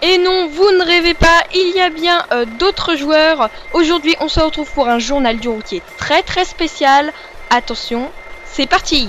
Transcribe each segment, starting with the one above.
Et non, vous ne rêvez pas, il y a bien d'autres joueurs. Aujourd'hui, on se retrouve pour un journal du routier très très spécial. Attention, c'est parti!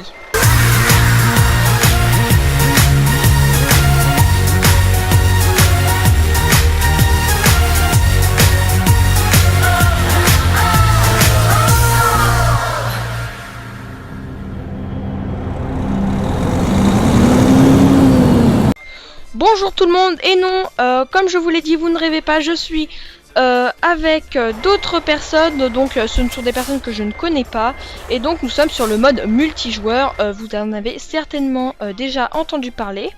Bonjour tout le monde, et non, comme je vous l'ai dit, vous ne rêvez pas, je suis avec d'autres personnes, donc ce sont des personnes que je ne connais pas, et donc nous sommes sur le mode multijoueur, vous en avez certainement déjà entendu parler.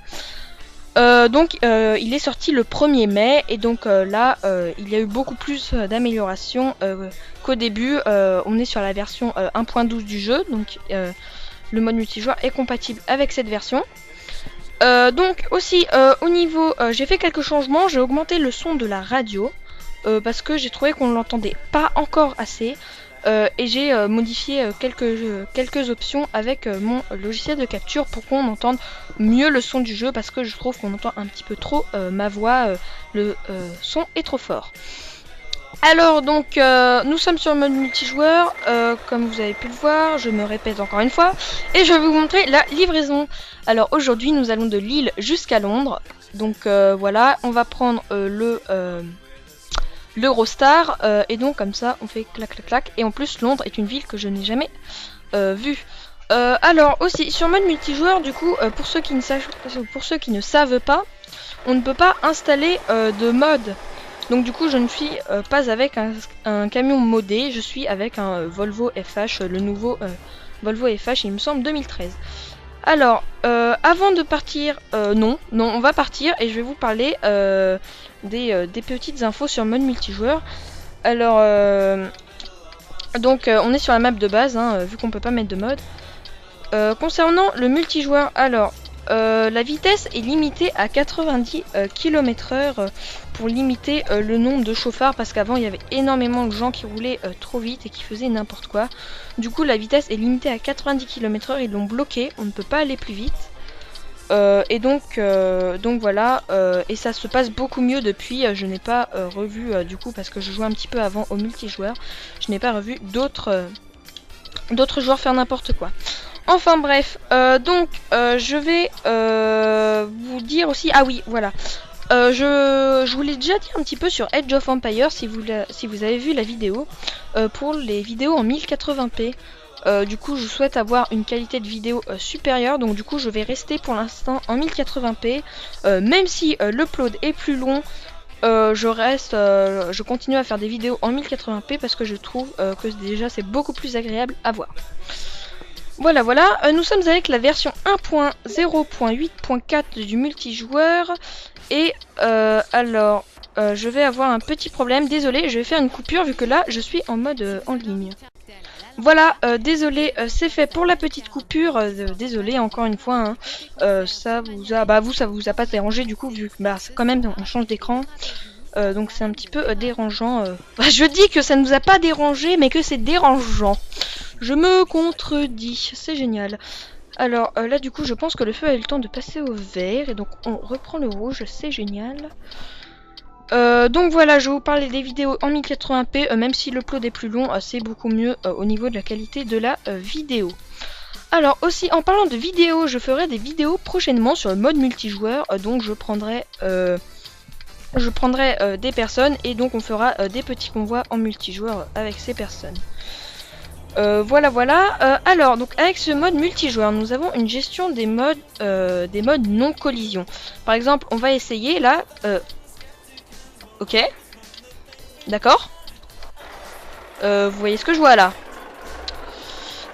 Il est sorti le 1er mai, et donc là, il y a eu beaucoup plus d'améliorations qu'au début. On est sur la version 1.12 du jeu, donc le mode multijoueur est compatible avec cette version. Au niveau, j'ai fait quelques changements, j'ai augmenté le son de la radio parce que j'ai trouvé qu'on ne l'entendait pas encore assez et j'ai modifié quelques options avec mon logiciel de capture pour qu'on entende mieux le son du jeu parce que je trouve qu'on entend un petit peu trop ma voix, le son est trop fort. Alors donc nous sommes sur le mode multijoueur, comme vous avez pu le voir, je me répète encore une fois, et je vais vous montrer la livraison. Alors aujourd'hui nous allons de Lille jusqu'à Londres, donc voilà, on va prendre l'Eurostar, et donc comme ça on fait clac clac clac, et en plus Londres est une ville que je n'ai jamais vue. Alors aussi sur mode multijoueur, du coup pour ceux qui ne savent pas, on ne peut pas installer de mode. Donc du coup je ne suis pas avec un camion modé, je suis avec un Volvo FH, le nouveau Volvo FH, il me semble 2013. Alors avant de partir, non on va partir et je vais vous parler des petites infos sur mode multijoueur. Alors on est sur la map de base, vu qu'on peut pas mettre de mode. Concernant le multijoueur, alors la vitesse est limitée à 90 km/h pour limiter le nombre de chauffards, parce qu'avant il y avait énormément de gens qui roulaient trop vite et qui faisaient n'importe quoi. Du coup la vitesse est limitée à 90 km/h, ils l'ont bloqué, on ne peut pas aller plus vite. Et donc voilà, et ça se passe beaucoup mieux depuis. Je n'ai pas revu du coup, parce que je jouais un petit peu avant au multijoueur, je n'ai pas revu d'autres joueurs faire n'importe quoi. Enfin bref, je vais vous dire aussi, ah oui voilà, je vous l'ai déjà dit un petit peu sur Age of Empires, si vous avez vu la vidéo, pour les vidéos en 1080p. Du coup je souhaite avoir une qualité de vidéo supérieure, donc du coup je vais rester pour l'instant en 1080p, même si l'upload est plus long. Je continue à faire des vidéos en 1080p parce que je trouve que déjà c'est beaucoup plus agréable à voir. Voilà, nous sommes avec la version 1.0.8.4 du multijoueur. Et je vais avoir un petit problème, désolé, je vais faire une coupure vu que là je suis en mode en ligne. Voilà, désolé, c'est fait pour la petite coupure, désolé encore une fois, ça vous a pas dérangé du coup, vu que quand même on change d'écran. Donc c'est un petit peu dérangeant. Je dis que ça ne nous a pas dérangé, mais que c'est dérangeant. Je me contredis, c'est génial. Alors là du coup je pense que le feu a eu le temps de passer au vert, et donc on reprend le rouge, c'est génial. Donc voilà, je vais vous parler des vidéos en 1080p, même si l'upload est plus long, c'est beaucoup mieux au niveau de la qualité de la vidéo. Alors aussi, en parlant de vidéos, je ferai des vidéos prochainement sur le mode multijoueur, donc je prendrai des personnes, et donc on fera des petits convois en multijoueur avec ces personnes. Voilà. Alors donc avec ce mode multijoueur, nous avons une gestion des modes non collision. Par exemple, on va essayer là. Ok. D'accord. Vous voyez ce que je vois là.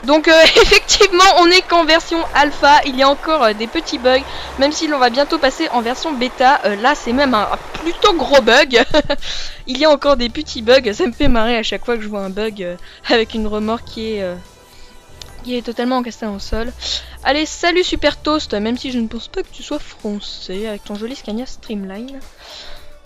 Donc effectivement on est qu'en version alpha, il y a encore des petits bugs, même si l'on va bientôt passer en version bêta, là c'est même un plutôt gros bug. Il y a encore des petits bugs, ça me fait marrer à chaque fois que je vois un bug avec une remorque qui est totalement encastrée au sol. Allez, salut Super Toast, même si je ne pense pas que tu sois français avec ton joli Scania Streamline.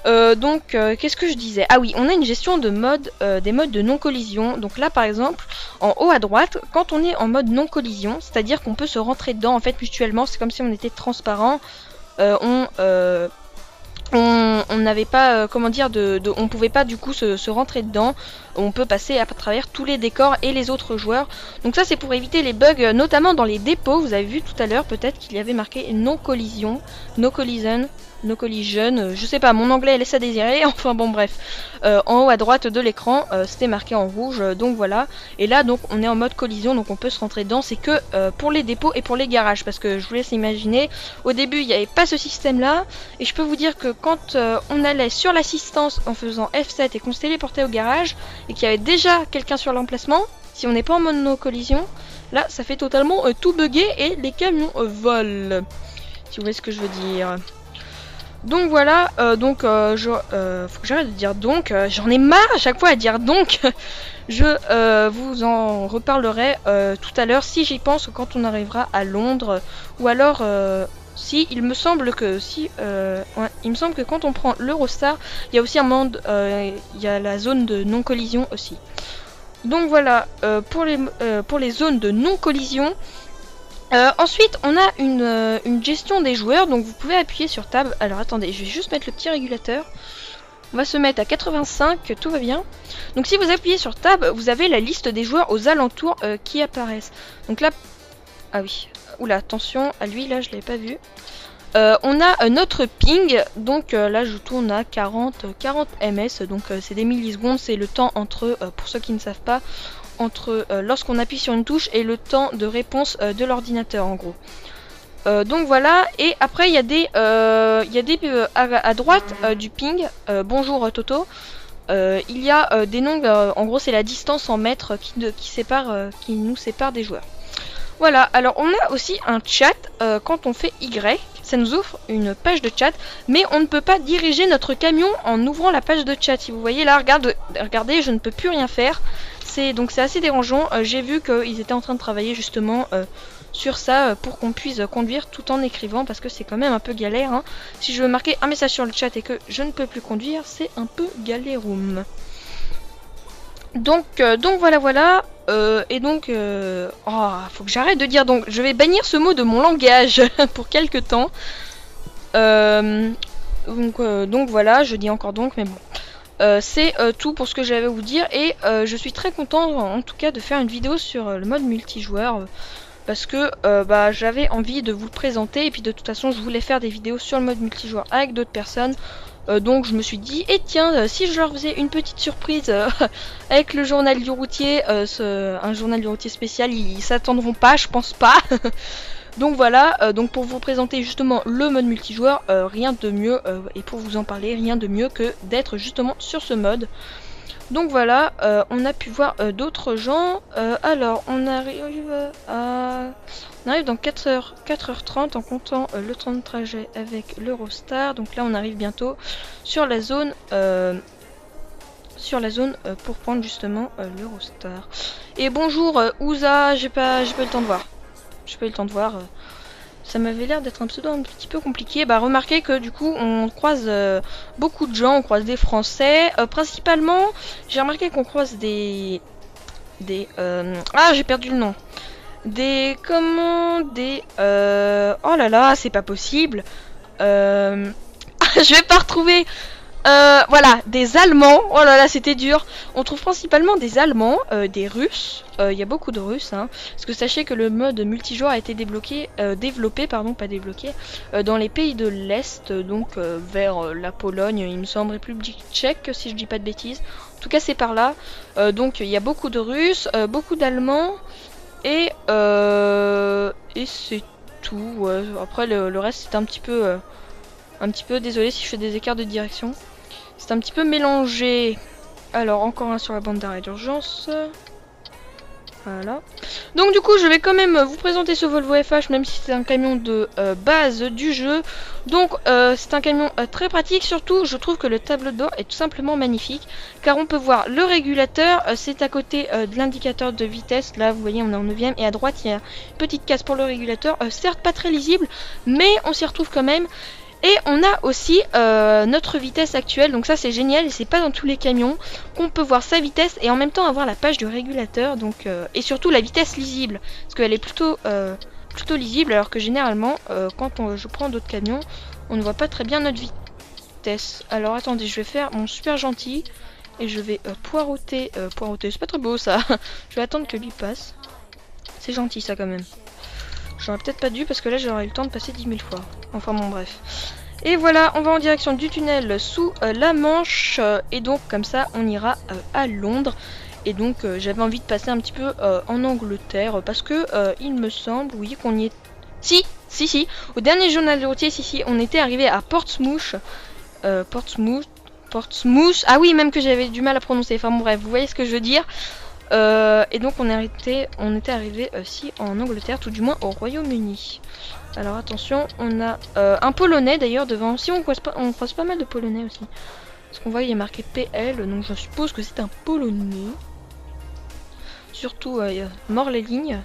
Qu'est-ce que je disais? Ah oui, on a une gestion de mode, des modes de non-collision. Donc là, par exemple, en haut à droite, quand on est en mode non-collision, c'est-à-dire qu'on peut se rentrer dedans, en fait, mutuellement, c'est comme si on était transparent. On n'avait pas, comment dire, on pouvait pas du coup se rentrer dedans. On peut passer à travers tous les décors et les autres joueurs. Donc ça c'est pour éviter les bugs, notamment dans les dépôts. Vous avez vu tout à l'heure peut-être qu'il y avait marqué non collision, no collision, no collision. Je sais pas, mon anglais laisse à désirer. Enfin bon bref, en haut à droite de l'écran, c'était marqué en rouge. Donc voilà. Et là donc on est en mode collision, donc on peut se rentrer dedans. C'est que pour les dépôts et pour les garages, parce que je vous laisse imaginer. Au début il n'y avait pas ce système là, et je peux vous dire que quand on allait sur l'assistance en faisant F7 et qu'on se téléportait au garage et qu'il y avait déjà quelqu'un sur l'emplacement, si on n'est pas en mode no collision, là ça fait totalement tout bugger et les camions volent. Si vous voyez ce que je veux dire. Donc voilà, faut que j'arrête de dire donc, j'en ai marre à chaque fois à dire donc. Je vous en reparlerai tout à l'heure si j'y pense quand on arrivera à Londres, ou alors si il me semble que ouais, il me semble que quand on prend l'Eurostar, il y a aussi un monde, il y a la zone de non collision aussi. Donc voilà pour les zones de non collision. Ensuite, on a une gestion des joueurs, donc vous pouvez appuyer sur Tab. Alors attendez, je vais juste mettre le petit régulateur. On va se mettre à 85, tout va bien. Donc si vous appuyez sur Tab, vous avez la liste des joueurs aux alentours qui apparaissent. Donc là, ah oui, oula, attention, à lui, là je l'avais pas vu. On a notre ping, donc là je tourne à 40 ms, donc c'est des millisecondes, c'est le temps entre, pour ceux qui ne savent pas, entre lorsqu'on appuie sur une touche et le temps de réponse de l'ordinateur en gros. Donc voilà, et après il y a des, à droite du ping, bonjour Toto, il y a des noms, en gros c'est la distance en mètres qui nous sépare des joueurs. Voilà, alors on a aussi un chat quand on fait Y, ça nous offre une page de chat, mais on ne peut pas diriger notre camion en ouvrant la page de chat. Si vous voyez là, regardez, je ne peux plus rien faire. Donc c'est assez dérangeant. J'ai vu qu'ils étaient en train de travailler justement sur ça pour qu'on puisse conduire tout en écrivant, parce que c'est quand même un peu galère. Hein. Si je veux marquer un message sur le chat et que je ne peux plus conduire, c'est un peu galéroum. Donc voilà. Faut que j'arrête de dire donc. Je vais bannir ce mot de mon langage pour quelques temps. Donc voilà, je dis encore donc, mais bon. C'est tout pour ce que j'avais à vous dire, et je suis très content en tout cas de faire une vidéo sur le mode multijoueur parce que j'avais envie de vous le présenter, et puis de toute façon je voulais faire des vidéos sur le mode multijoueur avec d'autres personnes. Donc je me suis dit, et tiens, si je leur faisais une petite surprise avec le journal du routier, un journal du routier spécial, ils s'attendront pas, je pense pas. Donc voilà, donc pour vous présenter justement le mode multijoueur, rien de mieux, et pour vous en parler, rien de mieux que d'être justement sur ce mode. Donc voilà, on a pu voir d'autres gens. Alors on arrive dans 4h30 en comptant le temps de trajet avec l'Eurostar. Donc là on arrive bientôt sur la zone pour prendre justement l'Eurostar. Et bonjour Ouza, j'ai pas eu le temps de voir. J'ai pas eu le temps de voir. Ça m'avait l'air d'être un pseudo un petit peu compliqué. Bah remarquez que du coup on croise beaucoup de gens, on croise des Français. Principalement, j'ai remarqué qu'on croise ah j'ai perdu le nom. Oh là là, c'est pas possible. Je vais pas retrouver. Voilà, des Allemands. Oh là là, c'était dur. On trouve principalement des Allemands, des Russes. Il y a beaucoup de Russes, hein. Parce que sachez que le mode multijoueur a été développé, dans les pays de l'Est, donc vers la Pologne, il me semble, République tchèque, si je dis pas de bêtises. En tout cas, c'est par là. Donc il y a beaucoup de Russes, beaucoup d'Allemands, et c'est tout. Ouais. Après, le reste, c'est un petit peu, désolé si je fais des écarts de direction. C'est un petit peu mélangé. Alors, encore un sur la bande d'arrêt d'urgence. Voilà. Donc du coup, je vais quand même vous présenter ce Volvo FH, même si c'est un camion de base du jeu. Donc c'est un camion très pratique. Surtout, je trouve que le tableau de bord est tout simplement magnifique, car on peut voir le régulateur. C'est à côté de l'indicateur de vitesse. Là, vous voyez, on est en 9ème. Et à droite, il y a une petite case pour le régulateur. Certes, pas très lisible, mais on s'y retrouve quand même. Et on a aussi notre vitesse actuelle, donc ça c'est génial et c'est pas dans tous les camions qu'on peut voir sa vitesse et en même temps avoir la page du régulateur, donc et surtout la vitesse lisible, parce qu'elle est plutôt lisible, alors que généralement quand je prends d'autres camions, on ne voit pas très bien notre vitesse. Alors attendez, je vais faire mon super gentil et je vais poireauter, c'est pas très beau ça. Je vais attendre que lui passe. C'est gentil ça quand même. J'aurais peut-être pas dû parce que là j'aurais eu le temps de passer 10 000 fois. Enfin bon bref. Et voilà, on va en direction du tunnel sous la Manche. Et donc comme ça on ira à Londres. Et donc j'avais envie de passer un petit peu en Angleterre. Parce que il me semble, oui, qu'on y est... Si. Au dernier journal routier, si, on était arrivé à Portsmouth. Portsmouth. Ah oui, même que j'avais du mal à prononcer. Enfin bon bref, vous voyez ce que je veux dire. Et donc on était arrivé si en Angleterre, tout du moins au Royaume-Uni. Alors attention, on a un Polonais d'ailleurs devant. Si on croise pas mal de Polonais aussi. Parce qu'on voit il y a marqué PL, donc je suppose que c'est un Polonais. Surtout il mord les lignes.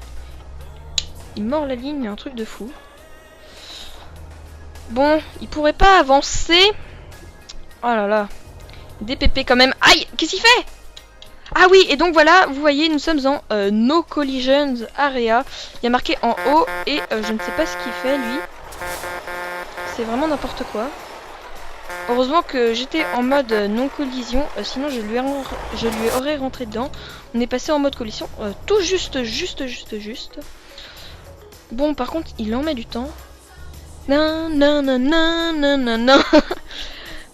Il mord la ligne, un truc de fou. Bon, il pourrait pas avancer. Oh là là. DPP quand même. Aïe, qu'est-ce qu'il fait? Ah oui, et donc voilà, vous voyez, nous sommes en No Collisions Area. Il y a marqué en haut et je ne sais pas ce qu'il fait lui. C'est vraiment n'importe quoi. Heureusement que j'étais en mode non collision, sinon je lui aurais rentré dedans. On est passé en mode collision, tout juste. Bon, par contre, il en met du temps. Non.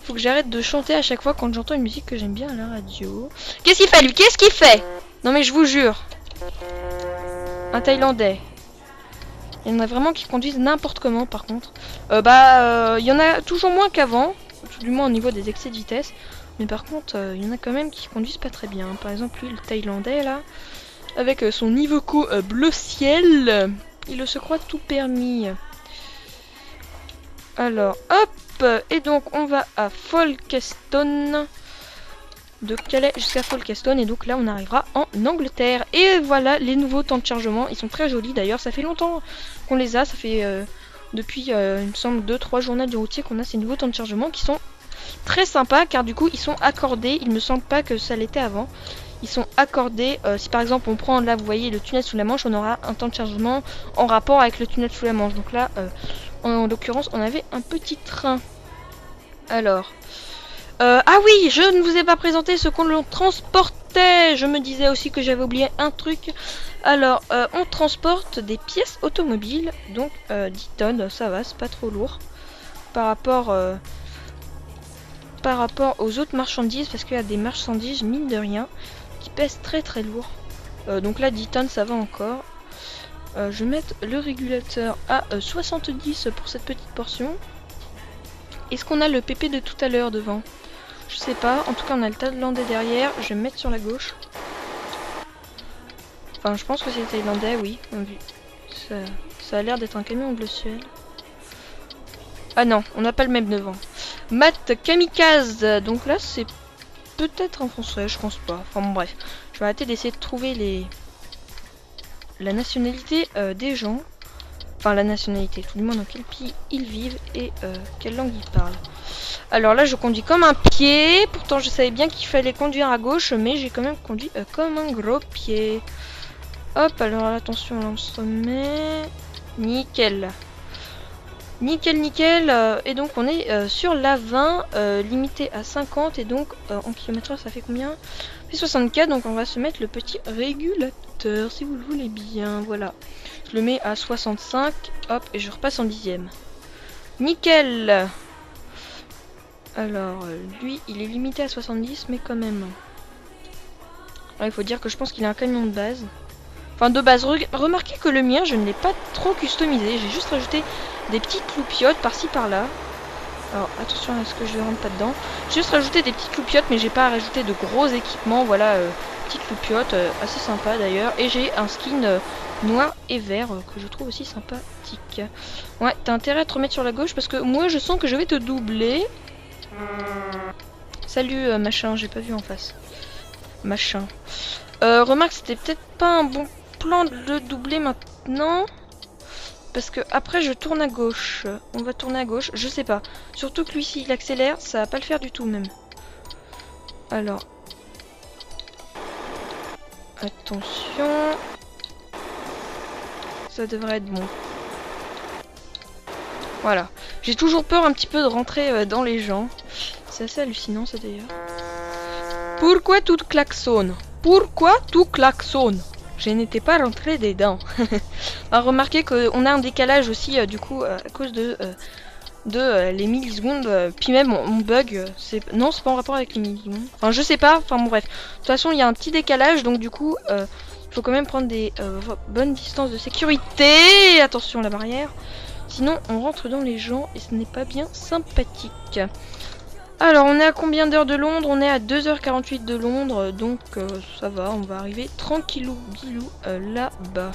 Faut que j'arrête de chanter à chaque fois quand j'entends une musique que j'aime bien à la radio. Qu'est-ce qu'il fait lui? Qu'est-ce qu'il fait? Non mais je vous jure. Un Thaïlandais. Il y en a vraiment qui conduisent n'importe comment par contre. Il y en a toujours moins qu'avant. Tout du moins au niveau des excès de vitesse. Mais par contre, il y en a quand même qui conduisent pas très bien. Par exemple lui, le Thaïlandais là. Avec son Iveco bleu ciel. Il se croit tout permis. Alors, hop. Et donc on va à Folkestone. De Calais jusqu'à Folkestone. Et donc là on arrivera en Angleterre. Et voilà les nouveaux temps de chargement. Ils sont très jolis d'ailleurs. Ça fait longtemps qu'on les a. Ça fait depuis il me semble 2-3 journées du routier qu'on a ces nouveaux temps de chargement qui sont très sympas. Car du coup ils sont accordés. Il me semble pas que ça l'était avant. Ils sont accordés. Si par exemple on prend là vous voyez le tunnel sous la Manche, on aura un temps de chargement en rapport avec le tunnel sous la Manche. Donc là en l'occurrence on avait un petit train. Alors ah oui, je ne vous ai pas présenté ce qu'on transportait. Je me disais aussi que j'avais oublié un truc. Alors on transporte des pièces automobiles. Donc 10 tonnes, ça va, c'est pas trop lourd par rapport aux autres marchandises. Parce qu'il y a des marchandises, mine de rien, qui pèsent très très lourd. Donc là 10 tonnes ça va encore. Je vais mettre le régulateur à 70 pour cette petite portion. Est-ce qu'on a le PP de tout à l'heure devant? Je sais pas. En tout cas, on a le Thaïlandais derrière. Je vais me mettre sur la gauche. Enfin, je pense que c'est le Thaïlandais, oui. Ça a l'air d'être un camion bleu ciel. Ah non, on n'a pas le même devant. Matt Kamikaze. Donc là, c'est peut-être un français, je pense pas. Enfin bon, bref. Je vais arrêter d'essayer de trouver la nationalité des gens. Enfin, la nationalité, tout du moins dans quel pays ils vivent et quelle langue ils parlent. Alors là, je conduis comme un pied. Pourtant, je savais bien qu'il fallait conduire à gauche, mais j'ai quand même conduit comme un gros pied. Hop, alors attention, là on se remet. Nickel. Nickel. Et donc, on est sur la 20, limité à 50. Et donc, en kilomètres, ça fait combien? Ça fait 64. Donc, on va se mettre le petit régulateur, si vous le voulez bien. Voilà. Je le mets à 65. Hop, et je repasse en dixième. Nickel. Alors, lui, il est limité à 70, mais quand même. Il faut dire que je pense qu'il a un camion de base. Enfin, de base. Remarquez que le mien, je ne l'ai pas trop customisé. J'ai juste rajouté des petites loupiottes par-ci, par-là. Alors, attention à ce que je ne rentre pas dedans. J'ai juste rajouté des petites loupiottes, mais j'ai pas rajouté de gros équipements. Voilà, petites loupiottes, assez sympa d'ailleurs. Et j'ai un skin noir et vert que je trouve aussi sympathique. Ouais, t'as intérêt à te remettre sur la gauche parce que moi, je sens que je vais te doubler. Salut machin, j'ai pas vu en face. Machin. Remarque, c'était peut-être pas un bon plan de le doubler maintenant. parce que après je tourne à gauche. On va tourner à gauche, je sais pas. Surtout que lui s'il accélère, ça va pas le faire du tout même. Alors. Attention. Ça devrait être bon. Voilà. J'ai toujours peur un petit peu de rentrer dans les gens. C'est assez hallucinant ça d'ailleurs. Pourquoi tout klaxonne? Pourquoi tout klaxonne? Je n'étais pas rentré dedans. Remarquez qu'on a un décalage aussi du coup à cause de les millisecondes. Puis même on bug. Non, c'est pas en rapport avec les millisecondes. Enfin je sais pas. Enfin bon bref. De toute façon il y a un petit décalage donc du coup il faut quand même prendre des bonnes distances de sécurité. Attention la barrière. Sinon on rentre dans les gens et ce n'est pas bien sympathique. Alors on est à combien d'heures de Londres? On est à 2h48 de Londres, donc ça va, on va arriver tranquillou bilou là-bas.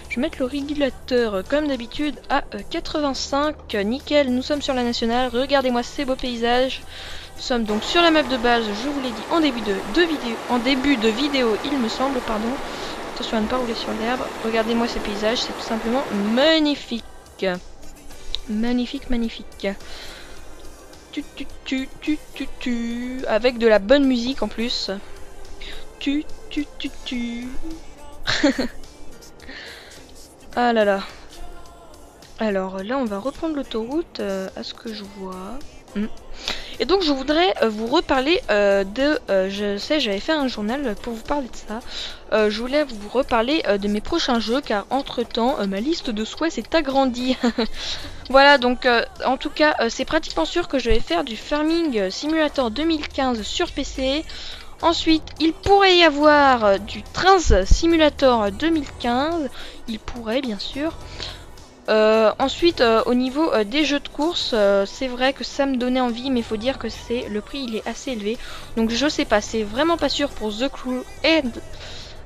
Je vais mettre le régulateur comme d'habitude à 85, nickel, nous sommes sur la nationale, regardez-moi ces beaux paysages. Nous sommes donc sur la map de base, je vous l'ai dit en début de vidéo, il me semble, pardon. Attention à ne pas rouler sur l'herbe, regardez-moi ces paysages, c'est tout simplement magnifique. Magnifique, magnifique. Avec de la bonne musique en plus. Ah là là. Alors là on va reprendre l'autoroute à ce que je vois. Et donc je voudrais vous reparler je sais j'avais fait un journal pour vous parler de ça. Je voulais vous reparler de mes prochains jeux car entre temps ma liste de souhaits s'est agrandie. Voilà donc en tout cas c'est pratiquement sûr que je vais faire du Farming Simulator 2015 sur PC. Ensuite il pourrait y avoir du Trains Simulator 2015. Il pourrait bien sûr. Ensuite au niveau des jeux de course c'est vrai que ça me donnait envie mais il faut dire que le prix il est assez élevé donc je sais pas, c'est vraiment pas sûr pour The Crew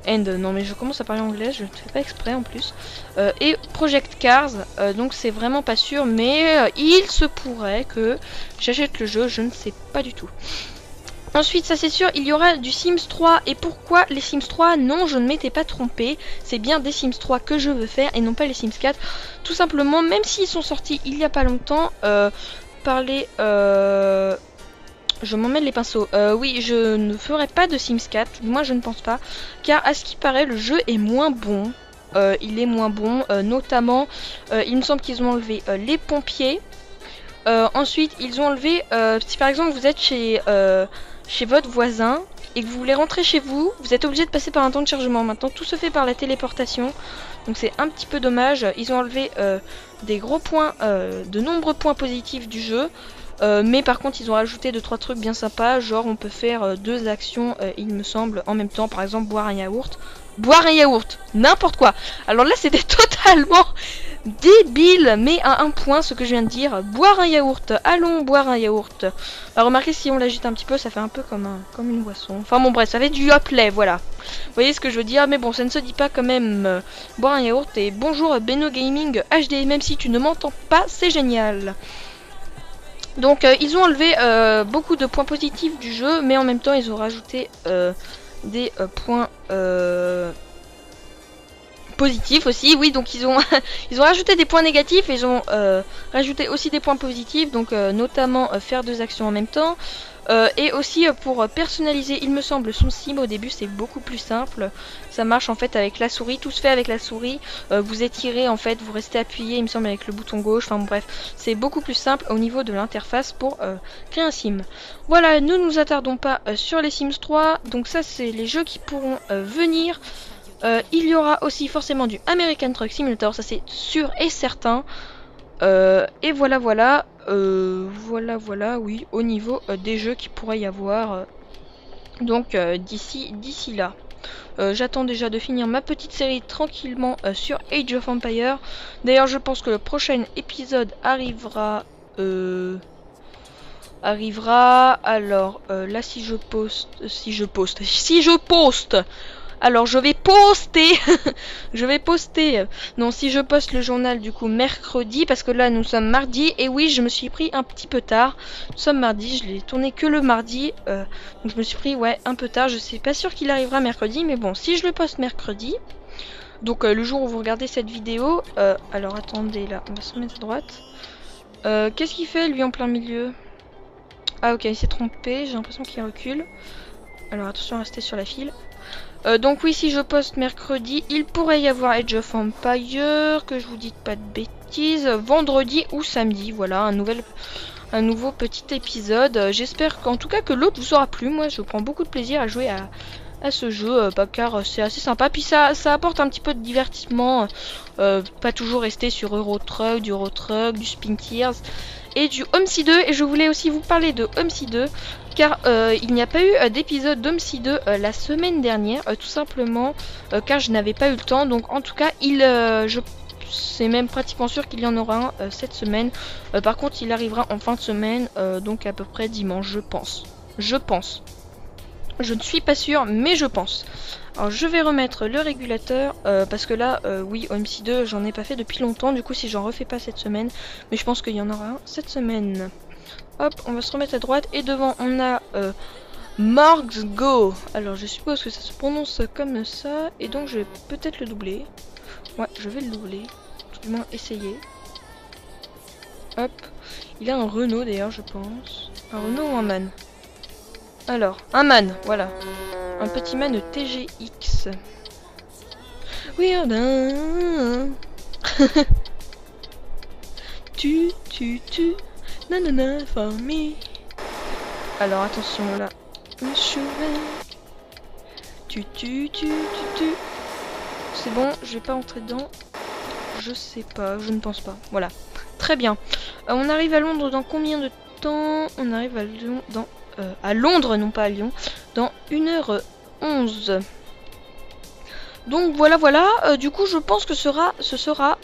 non mais je commence à parler anglais, je ne fais pas exprès en plus et Project Cars donc c'est vraiment pas sûr mais il se pourrait que j'achète le jeu, je ne sais pas du tout. Ensuite, ça c'est sûr, il y aura du Sims 3. Et pourquoi les Sims 3? Non, je ne m'étais pas trompée. C'est bien des Sims 3 que je veux faire et non pas les Sims 4. Tout simplement, même s'ils sont sortis il n'y a pas longtemps, je m'en mêle les pinceaux. Oui, je ne ferai pas de Sims 4. Moi, je ne pense pas. Car à ce qui paraît, le jeu est moins bon. Il est moins bon. Notamment, il me semble qu'ils ont enlevé les pompiers. Ensuite, ils ont enlevé... si par exemple, vous êtes chez votre voisin et que vous voulez rentrer chez vous, vous êtes obligé de passer par un temps de chargement. Maintenant tout se fait par la téléportation, donc c'est un petit peu dommage. Ils ont enlevé des gros points, de nombreux points positifs du jeu, mais par contre ils ont rajouté 2-3 trucs bien sympas, genre on peut faire 2 actions il me semble en même temps, par exemple boire un yaourt. Boire un yaourt, n'importe quoi. Alors là c'était totalement débile, mais à un point ce que je viens de dire. Boire un yaourt, allons boire un yaourt. Alors remarquez si on l'agite un petit peu ça fait un peu comme une boisson. Enfin bon bref, ça fait du hop-lay, voilà. Vous voyez ce que je veux dire, mais bon ça ne se dit pas quand même boire un yaourt. Et bonjour Beno Gaming HD, même si tu ne m'entends pas, c'est génial. Donc ils ont enlevé beaucoup de points positifs du jeu, mais en même temps ils ont rajouté des points positifs aussi, oui, donc ils ont ils ont rajouté des points négatifs et ils ont rajouté aussi des points positifs, donc notamment faire 2 actions en même temps et aussi pour personnaliser il me semble son sim. Au début c'est beaucoup plus simple, ça marche en fait avec la souris, tout se fait avec la souris, vous étirez en fait, vous restez appuyé il me semble avec le bouton gauche, enfin bon, bref c'est beaucoup plus simple au niveau de l'interface pour créer un sim. Voilà, nous nous attardons pas sur les Sims 3, donc ça c'est les jeux qui pourront venir. Il y aura aussi forcément du American Truck Simulator, ça c'est sûr et certain. Et voilà, oui, au niveau des jeux qui pourrait y avoir. Donc d'ici là. J'attends déjà de finir ma petite série tranquillement sur Age of Empires. D'ailleurs, je pense que le prochain épisode arrivera. Alors là, si je poste. Alors je vais poster non, si je poste le journal du coup mercredi, parce que là nous sommes mardi, et oui je me suis pris un petit peu tard, nous sommes mardi, je l'ai tourné que le mardi, donc je me suis pris un peu tard, je suis pas sûre qu'il arrivera mercredi, mais bon si je le poste mercredi, Donc le jour où vous regardez cette vidéo, alors attendez là, on va se remettre à droite. Qu'est-ce qu'il fait lui en plein milieu? Ah ok, il s'est trompé, j'ai l'impression qu'il recule. Alors attention à rester sur la file. Donc oui, si je poste mercredi, il pourrait y avoir Age of Empires, que je vous dis pas de bêtises, vendredi ou samedi, voilà, un nouveau petit épisode. J'espère qu'en tout cas que l'autre vous aura plu. Moi je prends beaucoup de plaisir à jouer à ce jeu, car c'est assez sympa, puis ça apporte un petit peu de divertissement, pas toujours rester sur Euro Truck, du Spin Tears et du Homesy 2. Et je voulais aussi vous parler de Homesy 2, car il n'y a pas eu d'épisode d'Homesy 2 la semaine dernière, tout simplement car je n'avais pas eu le temps. Donc en tout cas, c'est même pratiquement sûr qu'il y en aura un cette semaine. Par contre, il arrivera en fin de semaine, donc à peu près dimanche, je pense. Je ne suis pas sûre, mais je pense. Alors je vais remettre le régulateur, parce que là, oui, Homesy 2, j'en ai pas fait depuis longtemps. Du coup, si j'en refais pas cette semaine, mais je pense qu'il y en aura un cette semaine. Hop, on va se remettre à droite. Et devant, on a Marks Go. Alors je suppose que ça se prononce comme ça. Et donc je vais peut-être le doubler. Ouais, je vais le doubler. Tout du moins essayer. Hop. Il a un Renault d'ailleurs, je pense. Un Renault ou un MAN? Alors, un MAN, voilà. Un petit MAN TGX. We are done. tu. Nanana for me. Alors attention là. Tu. C'est bon, je vais pas entrer dedans. Je sais pas, je ne pense pas. Voilà. Très bien. On arrive à Londres dans combien de temps? On arrive à Lyon dans... à Londres, non pas à Lyon, dans 1h11. Donc voilà, du coup je pense que ce sera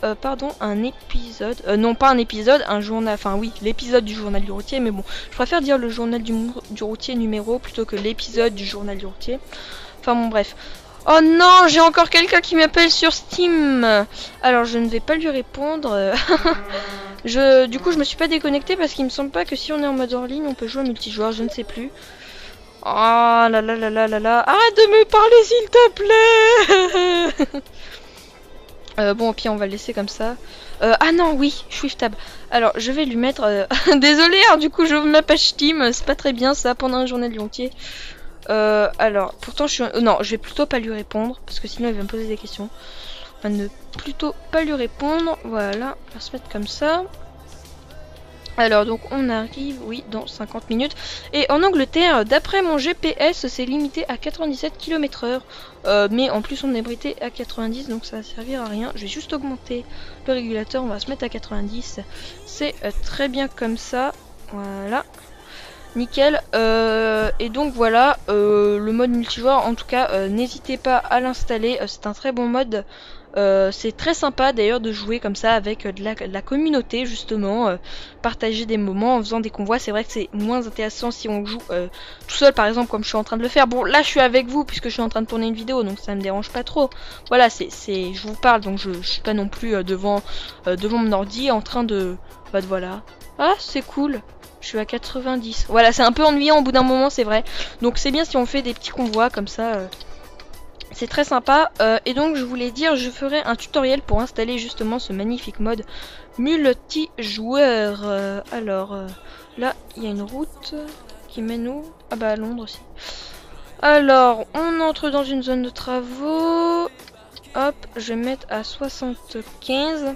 un épisode, non pas un épisode, un journal, enfin oui, l'épisode du journal du routier, mais bon, je préfère dire le journal du routier numéro plutôt que l'épisode du journal du routier. Enfin bon bref. Oh non, j'ai encore quelqu'un qui m'appelle sur Steam. Alors je ne vais pas lui répondre. Du coup je me suis pas déconnectée parce qu'il me semble pas que si on est en mode hors ligne on peut jouer en multijoueur, je ne sais plus. Oh là là là là là là. Arrête de me parler s'il te plaît. Bon, au pire on va le laisser comme ça. Ah non, oui, Shift Tab. Alors je vais lui mettre... Désolé, hein, du coup je ma page Steam, c'est pas très bien ça pendant un journal du routier. Alors, pourtant je suis... non, je vais plutôt pas lui répondre, parce que sinon il va me poser des questions. On va ne plutôt pas lui répondre. Voilà, on va se mettre comme ça. Alors donc on arrive, oui, dans 50 minutes. Et en Angleterre, d'après mon GPS, c'est limité à 97 km/h. Mais en plus on est brité à 90, donc ça va servir à rien. Je vais juste augmenter le régulateur, on va se mettre à 90. C'est très bien comme ça. Voilà. Nickel. Et donc voilà, le mode multijoueur, en tout cas, n'hésitez pas à l'installer. C'est un très bon mode. C'est très sympa d'ailleurs de jouer comme ça avec de la communauté justement, partager des moments en faisant des convois. C'est vrai que c'est moins intéressant si on joue tout seul par exemple comme je suis en train de le faire. Bon là je suis avec vous puisque je suis en train de tourner une vidéo donc ça me dérange pas trop. Voilà, je vous parle donc je suis pas non plus devant mon ordi en train de... voilà. Ah c'est cool. Je suis à 90. Voilà, c'est un peu ennuyant au bout d'un moment, c'est vrai. Donc c'est bien si on fait des petits convois comme ça. C'est très sympa. Et donc je voulais dire, je ferai un tutoriel pour installer justement ce magnifique mode multijoueur. Alors, là, il y a une route qui mène où? Ah bah à Londres aussi. Alors, on entre dans une zone de travaux. Hop, je vais mettre à 75.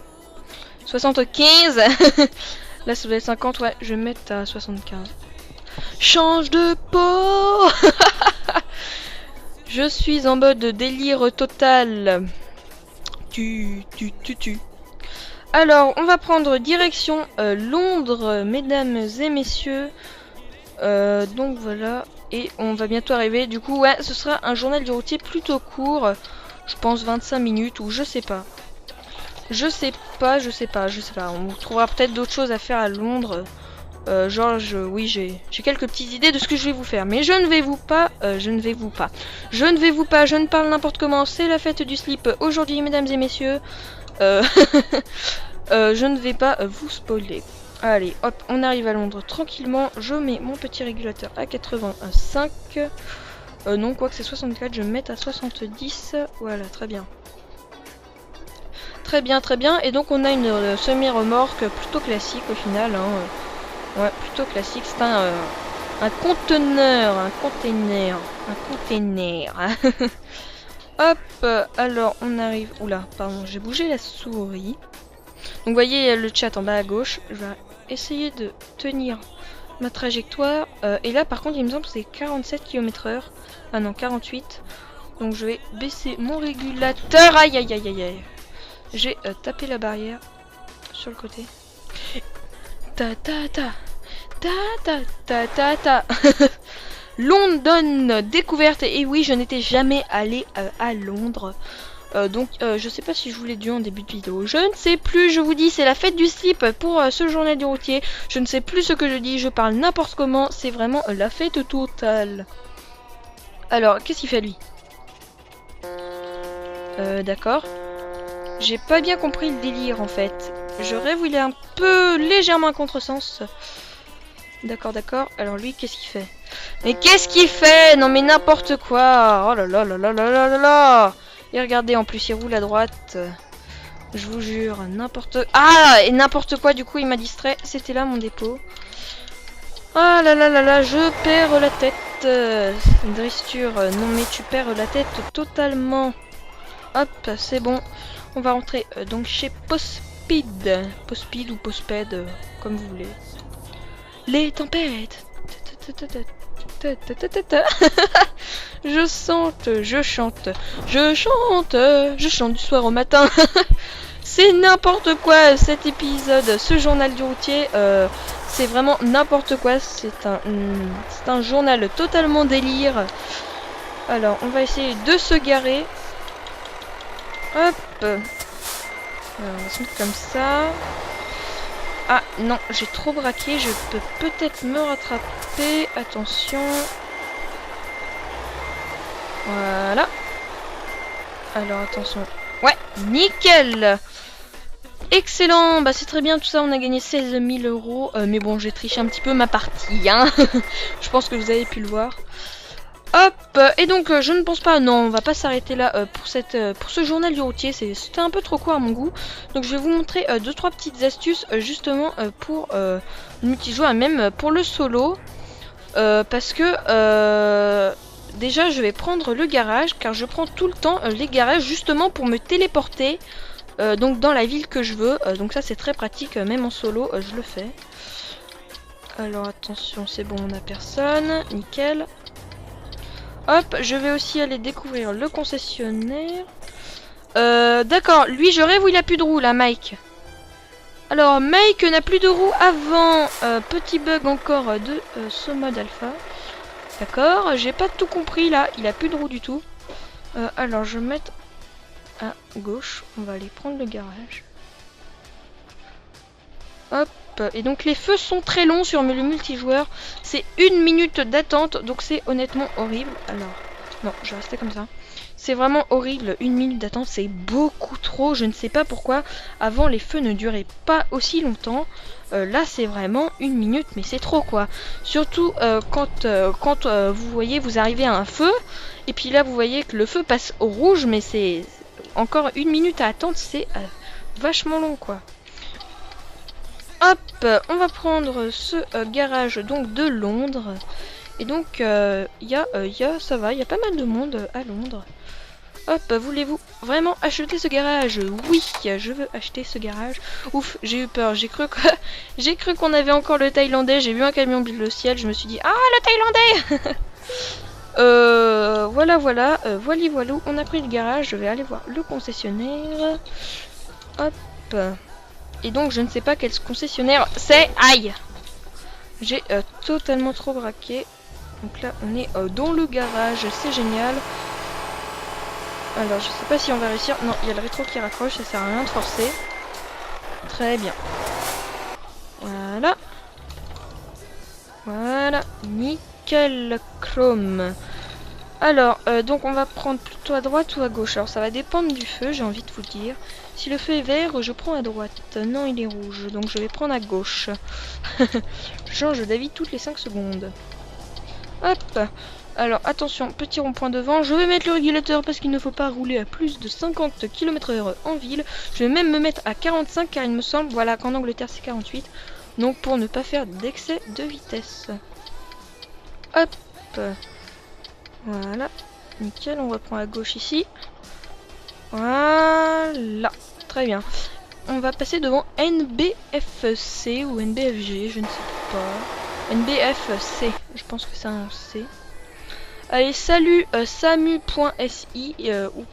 75. Là, ça doit être 50, ouais, je vais mettre à 75. Change de peau. Je suis en mode délire total. Alors, on va prendre direction Londres, mesdames et messieurs. Donc voilà, et on va bientôt arriver. Du coup, ouais, ce sera un journal du routier plutôt court. Je pense 25 minutes ou je sais pas. Je sais pas. On trouvera peut-être d'autres choses à faire à Londres. Oui, j'ai quelques petites idées de ce que je vais vous faire. Mais je ne vais vous pas. Je ne parle n'importe comment. C'est la fête du slip aujourd'hui, mesdames et messieurs. Je ne vais pas vous spoiler. Allez, hop, on arrive à Londres tranquillement. Je mets mon petit régulateur à 85. Non, quoi que c'est 64, je vais me mettre à 70. Voilà, très bien. Très bien, très bien. Et donc on a une semi-remorque plutôt classique au final. Hein. Ouais, plutôt classique. C'est un conteneur, un container, un container. Hop, alors on arrive... Oula, pardon, j'ai bougé la souris. Donc vous voyez le chat en bas à gauche. Je vais essayer de tenir ma trajectoire. Et là par contre il me semble que c'est 47 km/h. Ah non, 48. Donc je vais baisser mon régulateur. Aïe aïe aïe aïe aïe. J'ai tapé la barrière sur le côté. Ta ta ta. Ta ta ta ta ta. London découverte. Et oui, je n'étais jamais allée à Londres. Donc je sais pas si je vous l'ai dit en début de vidéo. Je ne sais plus, je vous dis, c'est la fête du slip pour ce journal du routier. Je ne sais plus ce que je dis, je parle n'importe comment. C'est vraiment la fête totale. Alors, qu'est-ce qu'il fait lui? D'accord. J'ai pas bien compris le délire en fait. Je rêve où il est un peu légèrement à contresens. D'accord, d'accord. Alors lui, qu'est-ce qu'il fait? Mais qu'est-ce qu'il fait? Non mais n'importe quoi. Oh là là là là là là là là. Et regardez, en plus il roule à droite. Je vous jure, n'importe... Ah, et n'importe quoi, du coup il m'a distrait. C'était là mon dépôt. Ah là là là là, je perds la tête. Dristure, non mais tu perds la tête totalement. Hop, c'est bon. On va rentrer donc chez Postspeed. Postspeed ou Postped, comme vous voulez. Les tempêtes. Je chante, je chante, je chante du soir au matin. C'est n'importe quoi cet épisode, ce journal du routier. C'est vraiment n'importe quoi. C'est un journal totalement délire. Alors, on va essayer de se garer. Hop. Alors, on va se mettre comme ça. Ah non, j'ai trop braqué. Je peux peut-être me rattraper. Attention. Voilà. Alors, attention. Ouais, nickel. Excellent. Bah, c'est très bien tout ça. On a gagné 16 000 €. Mais bon, j'ai triché un petit peu ma partie. Hein. Je pense que vous avez pu le voir. Hop, et donc je ne pense pas, non, on va pas s'arrêter là pour ce journal du routier, c'était un peu trop court à mon goût. Donc je vais vous montrer 2-3 petites astuces justement pour le multijoueur et même pour le solo. Parce que déjà je vais prendre le garage, car je prends tout le temps les garages justement pour me téléporter donc dans la ville que je veux. Donc ça c'est très pratique, même en solo je le fais. Alors attention, c'est bon, on n'a personne, nickel. Hop, je vais aussi aller découvrir le concessionnaire. D'accord, lui je rêve où il a plus de roues là, Mike. Alors, Mike n'a plus de roues avant. Petit bug encore de ce mode alpha. D'accord, j'ai pas tout compris là, il a plus de roues du tout. Alors, je vais mettre à gauche, on va aller prendre le garage. Hop. Et donc les feux sont très longs sur le multijoueur. C'est 1 minute d'attente. Donc c'est honnêtement horrible. Alors, non, je vais rester comme ça. C'est vraiment horrible. 1 minute d'attente, c'est beaucoup trop. Je ne sais pas pourquoi. Avant, les feux ne duraient pas aussi longtemps. Là, c'est vraiment 1 minute. Mais c'est trop quoi. Surtout quand vous voyez, vous arrivez à un feu. Et puis là, vous voyez que le feu passe au rouge. Mais c'est encore 1 minute à attendre. C'est vachement long quoi. Hop, on va prendre ce garage donc de Londres. Et donc ça va, il y a pas mal de monde à Londres. Hop, voulez-vous vraiment acheter ce garage? Oui, je veux acheter ce garage. Ouf, j'ai eu peur, j'ai cru qu'on avait encore le Thaïlandais. J'ai vu un camion bleu ciel, je me suis dit ah le Thaïlandais. Voilà, voilà, voilou, on a pris le garage. Je vais aller voir le concessionnaire. Hop. Et donc je ne sais pas quel concessionnaire c'est. Aïe. J'ai totalement trop braqué. Donc là on est dans le garage. C'est génial. Alors je sais pas si on va réussir. Non, il y a le rétro qui raccroche. Ça sert à rien de forcer. Très bien. Voilà. Voilà. Nickel chrome. Alors, donc on va prendre plutôt à droite ou à gauche. Alors ça va dépendre du feu, j'ai envie de vous dire. Si le feu est vert, je prends à droite. Non, il est rouge, donc je vais prendre à gauche. Je change d'avis toutes les 5 secondes. Hop. Alors attention, petit rond-point devant, je vais mettre le régulateur parce qu'il ne faut pas rouler à plus de 50 km/h en ville. Je vais même me mettre à 45 car il me semble, voilà qu'en Angleterre c'est 48. Donc pour ne pas faire d'excès de vitesse. Hop. Voilà. Nickel, on reprend à gauche ici. Voilà. Très bien. On va passer devant NBFC ou NBFG, je ne sais pas. NBFC, je pense que c'est un C. Allez, salut samu.si ou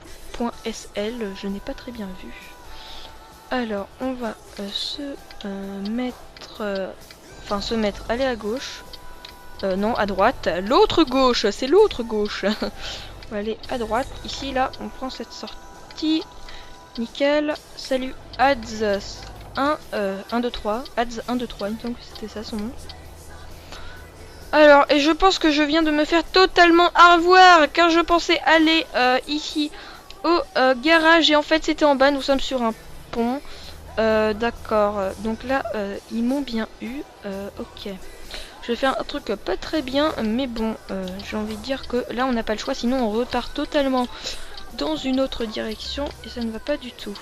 .sl, je n'ai pas très bien vu. Alors, on va se mettre, aller à gauche. Non, à droite. L'autre gauche, c'est l'autre gauche. On va aller à droite. Ici, là, on prend cette sortie. Nickel. Salut, Ads 1, 2, 3. Ads 1, 2, 3, il me semble que c'était ça son nom. Alors, et je pense que je viens de me faire totalement avoir, car je pensais aller ici au garage, et en fait c'était en bas, nous sommes sur un pont. D'accord, donc là, ils m'ont bien eu. Ok. Je vais faire un truc pas très bien, mais bon, j'ai envie de dire que là on n'a pas le choix, sinon on repart totalement dans une autre direction, et ça ne va pas du tout.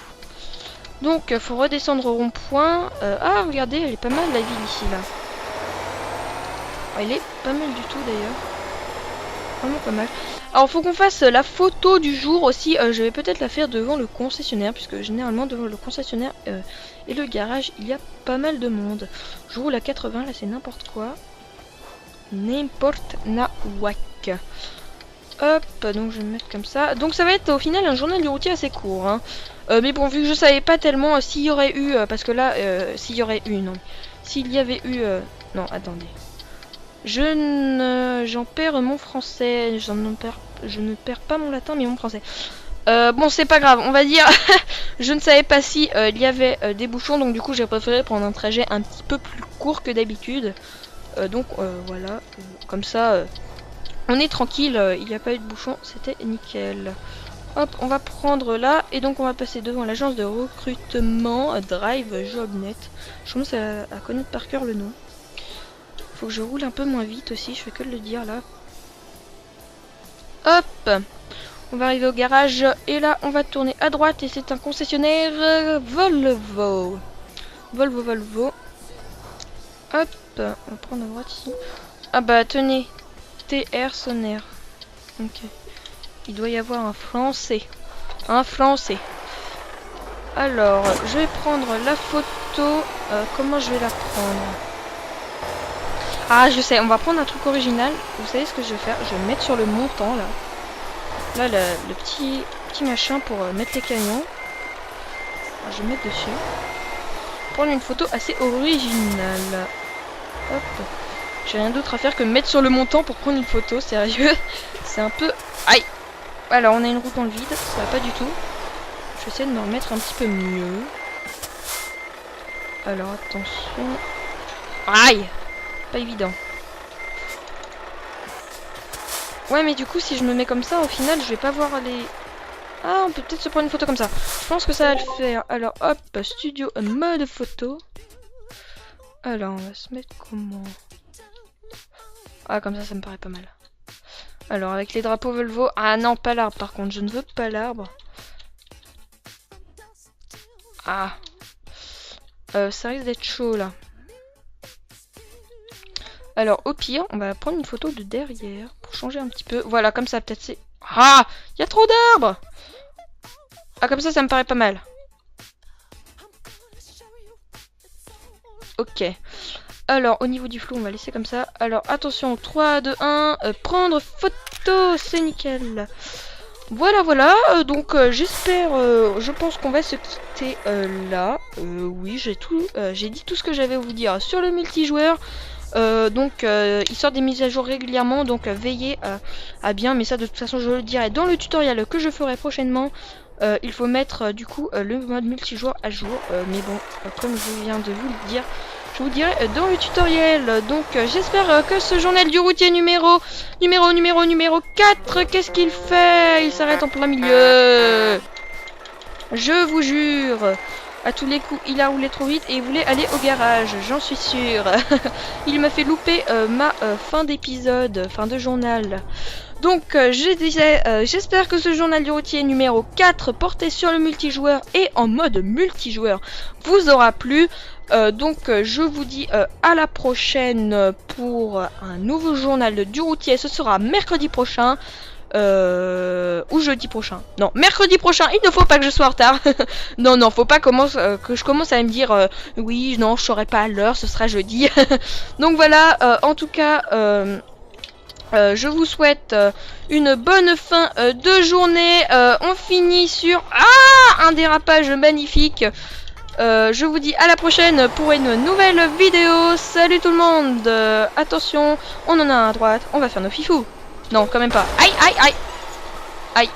Donc, faut redescendre au rond-point. Ah, regardez, elle est pas mal la ville ici, là. Elle est pas mal du tout d'ailleurs. Vraiment pas mal. Alors faut qu'on fasse la photo du jour aussi. Je vais peut-être la faire devant le concessionnaire. Puisque généralement devant le concessionnaire et le garage il y a pas mal de monde. Je roule à 80 là, c'est n'importe quoi. N'importe nawak. Hop, donc je vais me mettre comme ça. Donc ça va être au final un journal du routier assez court, hein. Mais bon, vu que je savais pas tellement s'il y aurait eu... parce que là, s'il y aurait eu, non. S'il y avait eu... non, attendez. J'en perds mon français. Je ne perds pas mon latin, mais mon français. Bon, c'est pas grave, on va dire. Je ne savais pas si il y avait des bouchons, donc du coup j'ai préféré prendre un trajet un petit peu plus court que d'habitude. Donc voilà, comme ça on est tranquille, il n'y a pas eu de bouchon, c'était nickel. Hop, on va prendre là, et donc on va passer devant l'agence de recrutement Drive Jobnet. Je commence à connaître par cœur le nom. Faut que je roule un peu moins vite aussi, je fais que de le dire là. Hop, on va arriver au garage, et là on va tourner à droite, et c'est un concessionnaire Volvo. Volvo. Hop, on va prendre à droite ici. Ah bah tenez, TR sonnaire. Ok. Il doit y avoir un français. Un français. Alors, je vais prendre la photo. Comment je vais la prendre? Ah, je sais, on va prendre un truc original. Vous savez ce que je vais faire? Je vais me mettre sur le montant, là. Là, le petit machin pour mettre les camions. Alors, je vais me mettre dessus. Prendre une photo assez originale. Hop. J'ai rien d'autre à faire que me mettre sur le montant pour prendre une photo, sérieux. C'est un peu... Aïe. Alors, on a une route dans le vide, ça va pas du tout. Je vais essayer de me remettre un petit peu mieux. Alors, attention. Aïe. Pas évident. Ouais, mais du coup, si je me mets comme ça, au final, je vais pas voir les... Ah, on peut peut-être se prendre une photo comme ça. Je pense que ça va le faire. Alors, hop, studio mode photo. Alors, on va se mettre comment? Ah, comme ça me paraît pas mal. Alors, avec les drapeaux Volvo... Ah non, pas l'arbre, par contre. Je ne veux pas l'arbre. Ah. Ça risque d'être chaud, là. Alors, au pire, on va prendre une photo de derrière pour changer un petit peu. Voilà, comme ça, peut-être c'est... Ah, il y a trop d'arbres. Ah, comme ça me paraît pas mal. Ok. Alors, au niveau du flou, on va laisser comme ça. Alors, attention, 3, 2, 1, prendre photo, c'est nickel. Voilà, donc j'espère, je pense qu'on va se quitter là. Oui, j'ai dit tout ce que j'avais à vous dire sur le multijoueur. Donc il sort des mises à jour régulièrement, donc veillez à bien, mais ça de toute façon je le dirai dans le tutoriel que je ferai prochainement. Il faut mettre du coup le mode multijoueur à jour, mais bon, comme je viens de vous le dire, je vous dirai dans le tutoriel. Donc j'espère que ce journal du routier numéro 4, qu'est-ce qu'il fait? Il s'arrête en plein milieu. Je vous jure. À tous les coups, il a roulé trop vite et il voulait aller au garage, j'en suis sûre. Il m'a fait louper ma fin d'épisode, fin de journal. Donc je disais, j'espère que ce journal du routier numéro 4 porté sur le multijoueur et en mode multijoueur vous aura plu. Donc je vous dis à la prochaine pour un nouveau journal du routier. Ce sera mercredi prochain. Ou jeudi prochain. Non, mercredi prochain, il ne faut pas que je sois en retard. Non, faut pas que je commence à me dire oui, non, je serai pas à l'heure, ce sera jeudi. Donc voilà, en tout cas, je vous souhaite une bonne fin de journée. On finit sur un dérapage magnifique. Je vous dis à la prochaine pour une nouvelle vidéo. Salut tout le monde. Attention, on en a un à droite. On va faire nos fifous. Non, quand même pas. Aïe, aïe, aïe. Aïe.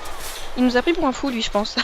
Il nous a pris pour un fou, lui, je pense.